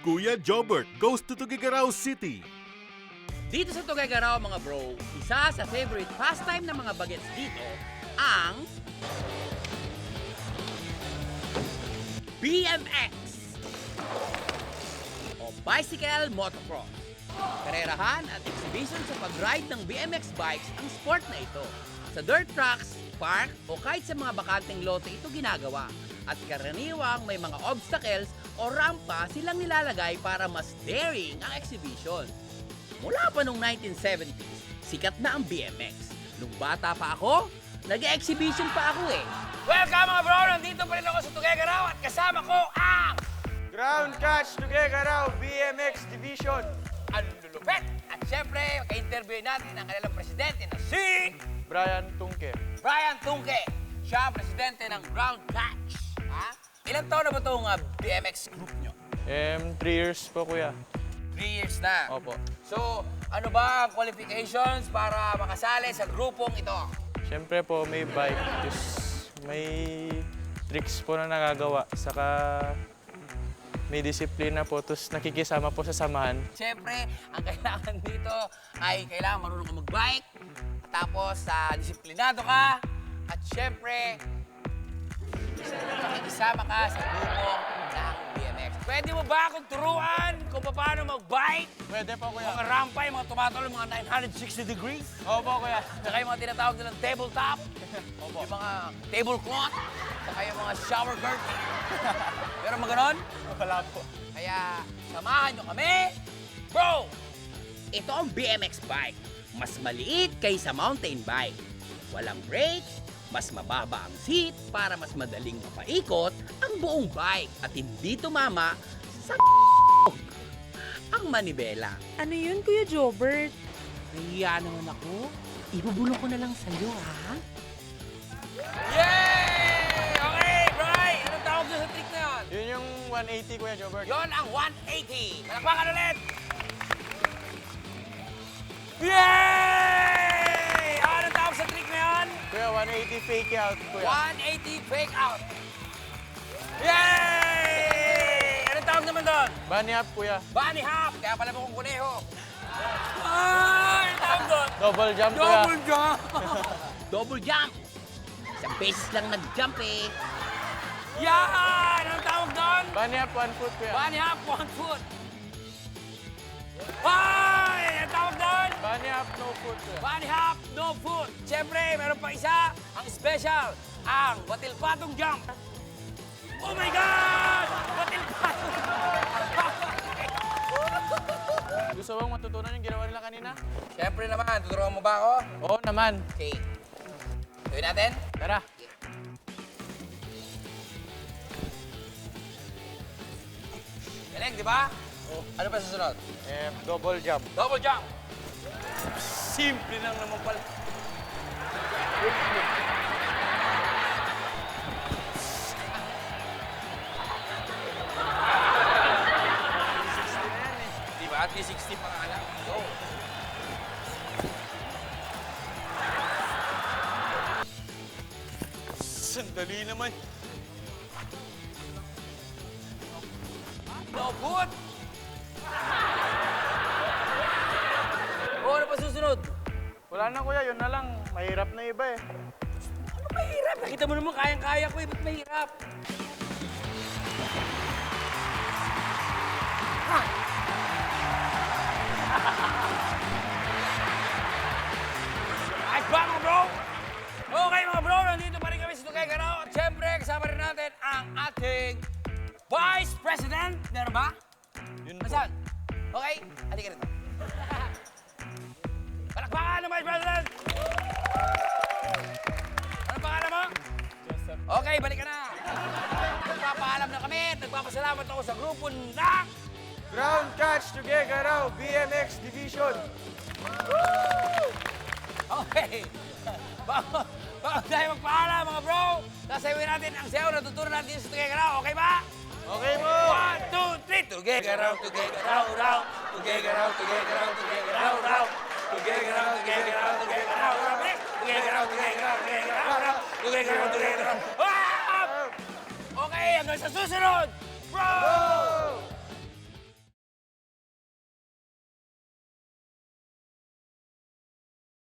Kuya Jobert goes to Tuguegarao City. Dito sa Tuguegarao mga bro, isa sa favorite pastime ng mga bagets dito ang BMX o Bicycle Motocross. Karerahan at exhibition sa pag-ride ng BMX bikes ang sport na ito. Sa dirt tracks, park o kahit sa mga bakanteng lote ito ginagawa. At karaniwang may mga obstacles o rampa silang nilalagay para mas daring ang exhibition. Mula pa noong 1970s, sikat na ang BMX. Nung bata pa ako, nag-exhibition pa ako eh. Welcome mga bro! Nandito pa rin ako sa Tuguegarao at kasama ko ang Ground Catch Tuguegarao BMX Division. ang lulupet. At syempre, ka-interview natin ang kanilang presidente na si Brian Tungke. Brian Tungke. Siya ang presidente ng Ground Catch. Ha? Ilang taon na ba itong BMX group nyo? 3 years po, kuya. 3 years na. Opo. So, ano ba ang qualifications para makasali sa grupong ito? Siyempre po, may bike. Tapos may tricks po na nagagawa. Saka may disiplina po. Tapos nakikisama po sa samahan. Siyempre, ang kailangan dito ay kailangan marunong ka mag-bike. Tapos, disiplinado ka. At siyempre, makikisama ka sa grupo ng BMX. Pwede mo ba akong turuan kung paano mag-bike? Pwede po, kuya. Mga rampa, yung mga tumatalo, mga 960 degrees. Opo, kuya. Saka yung mga tinatawag nilang tabletop. Yung mga tablecloth. Saka yung mga shower curtain. Meron mga ganon? Wala po. Kaya samahan nyo kami. Bro! Ito ang BMX bike. Mas maliit kaysa mountain bike. Walang brakes, mas mababa ang seat para mas madaling mapaikot ang buong bike at hindi tumama sa ang manibela. Ano yun, Kuya Jobert? Nahiya naman ako. Ibubulong ko na lang sa'yo, ha? Yay! Okay, Bri! Anong tawag doon sa trick na yun? Yun yung 180, kuya Jobert. Yon ang 180. Palakpakan ulit! Yay! Anong tawag sa trick na yun? Kuya, 180 fake out, kuya. 180 fake out. Yay! Anong tawag naman doon? Bunny up, kuya. Bunny hop. Kaya pala mo kong kuneho. Ay! Anong tawag doon? Double jump, kuya. Double jump! Double jump. Isang beses lang nag-jump eh. Yan! Anong tawag doon? Bunny up, 1 foot, kuya. Bunny hop, 1 foot. Ay! Anong tawag doon? Bunny up, no foot, kuya. Bunny hop, no foot. Siyempre, meron pa isa, ang special, ang batil-patong jump. Oh my God! Batil-patong Gusto bang matutunan yung ginawa nila kanina? Siyempre naman, tuturuan mo ba ako? Oo naman. Okay. Gawin natin? Tara. Galing, di ba? Ano pa susunod? Double jump. Double jump. Simple lang naman pala. Di ba? At least 60 pa nga lang. Go. Sandali naman. No good. Ano pa susunod? Wala na, kuya. Yun na lang. Mahirap na iba eh. Ano mahirap? Nakita mo naman kayang-kaya ko eh. Ba't mahirap? Ha? Ayos ba mga bro? Okay mga bro, nandito pa rin kami sa Tuguegarao. At syempre, kasama rin natin ang ating Vice President. Meron ba? Yun po. Nasaan? Okay, halika rito. Palakpakan ng Vice President! Ano pangalan mo? Okay, balik ka na. Nagpapaalam na kami at nagpapasalamat ako sa grupo na... Ground Catch Tuguegarao BMX Division. Okay. Bago tayo magpaalam mga bro, sasayawin natin ang sayaw na tutunan natin sa Tuguegarao. Okay ba? Okay po. 1, 2, 3. Tuguegarao, Tuguegarao, raw. Tuguegarao, Tuguegarao, Tuguegarao, raw. Tuguegarao, Tuguegarao, Tuguegarao, raw. Tuguegarao, Tuguegarao, Tuguegarao, raw. Tuguegarao, Tuguegarao. Ah! Okay, hanggang sa susunod. Bro!